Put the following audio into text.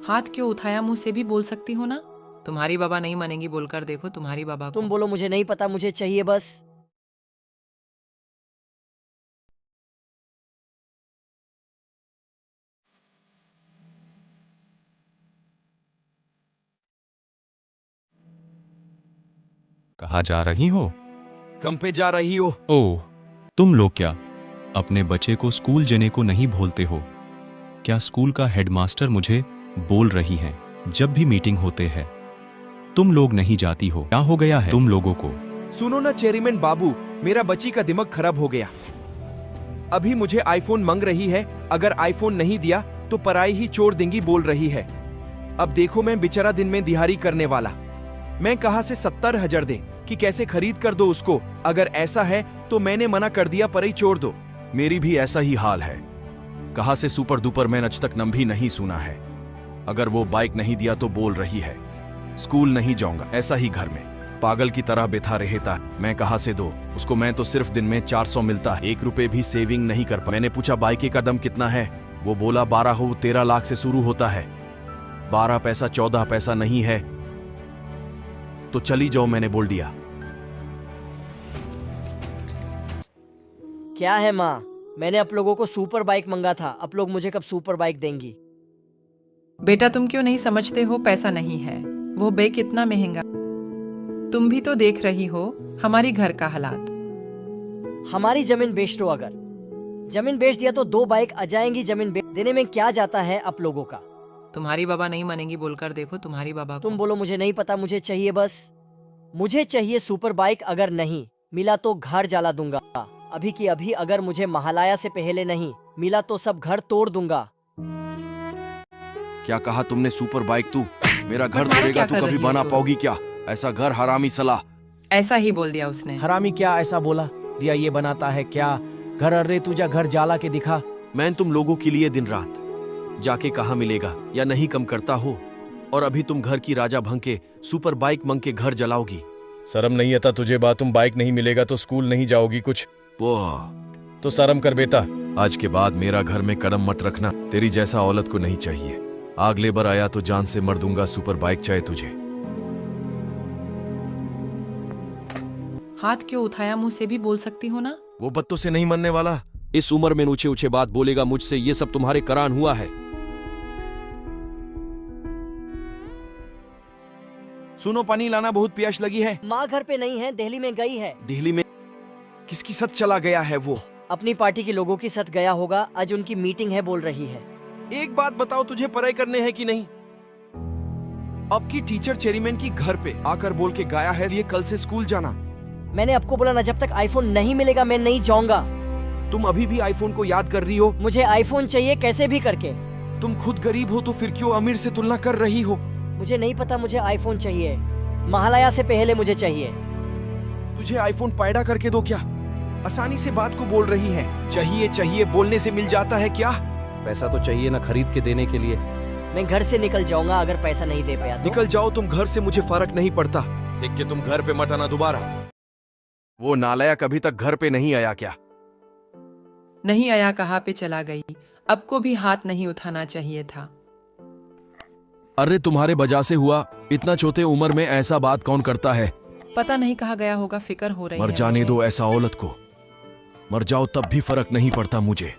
हाथ क्यों उठाया? मुंह से भी बोल सकती हो ना। तुम्हारी बाबा नहीं मानेंगी बोलकर देखो तुम्हारी बाबा को। तुम बोलो मुझे नहीं पता, मुझे चाहिए बस। कहाँ जा रही हो? कम पे जा रही हो? ओह, तुम लोग क्या अपने बच्चे को स्कूल जाने को नहीं बोलते हो क्या? स्कूल का हेडमास्टर मुझे बोल रही है जब भी मीटिंग होते हैं तुम लोग नहीं जाती हो। क्या हो गया है तुम लोगों को? सुनो ना चेयरमैन बाबू, मेरा बच्ची का दिमाग खराब हो गया। अभी मुझे आईफोन मांग रही है, अगर आईफोन नहीं दिया तो पराई ही छोड़ देंगी बोल रही है। अब देखो मैं बेचारा दिन में दिहाड़ी करने वाला, मैं कहां से 70,000 दे कि कैसे खरीद कर दो उसको। अगर ऐसा है तो मैंने मना कर दिया, पराई छोड़ दो। मेरी भी ऐसा ही हाल है, कहां से सुपर डुपर मैंने आज तक नाम भी नहीं सुना है। अगर वो बाइक नहीं दिया तो बोल रही है स्कूल नहीं जाऊंगा, ऐसा ही घर में पागल की तरह बैठा रहता है। मैं कहां से दो उसको? मैं तो सिर्फ दिन में 400 मिलता है, 1 रुपए भी सेविंग नहीं कर पा। मैंने पूछा बाइक का दाम कितना है, वो बोला 12 हो 13 लाख से शुरू होता है। 12 पैसा 14 पैसा नहीं है तो चली जाओ, मैंने बोल दिया। क्या है माँ, मैंने आप लोगों को सुपर बाइक मंगा था, आप लोग मुझे कब सुपर बाइक देंगी? बेटा तुम क्यों नहीं समझते हो? पैसा नहीं है, वो बैग कितना महंगा। तुम भी तो देख रही हो हमारी घर का हालात। हमारी जमीन बेच दो, अगर जमीन बेच दिया तो 2 बाइक आ जाएंगी। जमीन बेच देने में क्या जाता है आप लोगों का? तुम्हारी बाबा नहीं मानेंगी बोलकर देखो तुम्हारी बाबा को। तुम बोलो मुझे नहीं पता, मुझे चाहिए बस। मुझे चाहिए सुपर बाइक, अगर नहीं मिला तो घर जला दूंगा अभी की अभी। अगर मुझे महालया से पहले नहीं मिला तो सब घर तोड़ दूंगा। क्या कहा तुमने? Super bike? तू मेरा घर तुम्हारा तोड़ेगा क्या तो कर कभी रही हो बना तू? पाओगी क्या? ऐसा घर हरामी सलाह। ऐसा ही बोल दिया उसने। हरामी क्या ऐसा बोला दिया? ये बनाता है क्या घर? अरे तुझा घर जाला के दिखा। मैं तुम लोगों के लिए दिन रात जाके कहाँ मिलेगा या नहीं कम करता हो, और अभी तुम घर की राजा भंग के सुपर बाइक मंग के घर जलाओगी। शर्म नहीं आता तुझे? बात तुम बाइक नहीं मिलेगा तो स्कूल नहीं जाओगी कुछ वाह, तो शर्म कर बेटा। आज के बाद मेरा घर में कदम मत रखना, तेरी जैसा औलत को नहीं चाहिए। आग लेबर आया तो जान से मर दूंगा, सुपर बाइक चाहे तुझे। हाथ क्यों उठाया? मुंह से भी बोल सकती हो ना। वो बत्तों से नहीं मरने वाला, इस उम्र में ऊंचे ऊंचे बात बोलेगा मुझसे। ये सब तुम्हारे करान हुआ है। सुनो, पानी लाना, बहुत प्यास लगी है। माँ घर पे नहीं है, दिल्ली में गई है। दिल्ली में किसकी साथ चला गया है वो? अपनी पार्टी के लोगों के साथ गया होगा, आज उनकी मीटिंग है बोल रही है। एक बात बताओ, तुझे पढ़ाई करने है कि नहीं? अब की टीचर चेयरमैन की घर पे आकर बोल के गया है ये कल से स्कूल जाना। मैंने आपको बोला ना, जब तक आईफोन नहीं मिलेगा मैं नहीं जाऊंगा। तुम अभी भी आईफोन को याद कर रही हो? मुझे आईफोन चाहिए कैसे भी करके। तुम खुद गरीब हो तो फिर क्यों अमीर से तुलना कर रही हो? मुझे नहीं पता, मुझे आईफोन चाहिए, महालया से पहले मुझे चाहिए। तुझे आईफोन पैदा करके दो क्या? आसानी से बात को बोल रही है। चाहिए चाहिए बोलने से मिल जाता है क्या? पैसा तो चाहिए ना खरीद के देने के लिए। मैं घर से निकल जाऊंगा अगर पैसा नहीं दे पाया तो। निकल जाओ तुम घर से, मुझे फर्क नहीं पड़ता। देख के तुम घर पे मत आना दोबारा। वो नालायक अभी तक घर पे नहीं आया क्या? नहीं आया, कहाँ पे चला गई? अब को भी हाथ नहीं उठाना चाहिए था। अरे तुम्हारे वजह से हुआ, इतना छोटे उम्र में ऐसा बात कौन करता है? पता नहीं कहाँ गया होगा, फिक्र हो रही है मर जाने मुझे। दो ऐसा औलत को, मर जाओ तब भी फर्क नहीं पड़ता मुझे।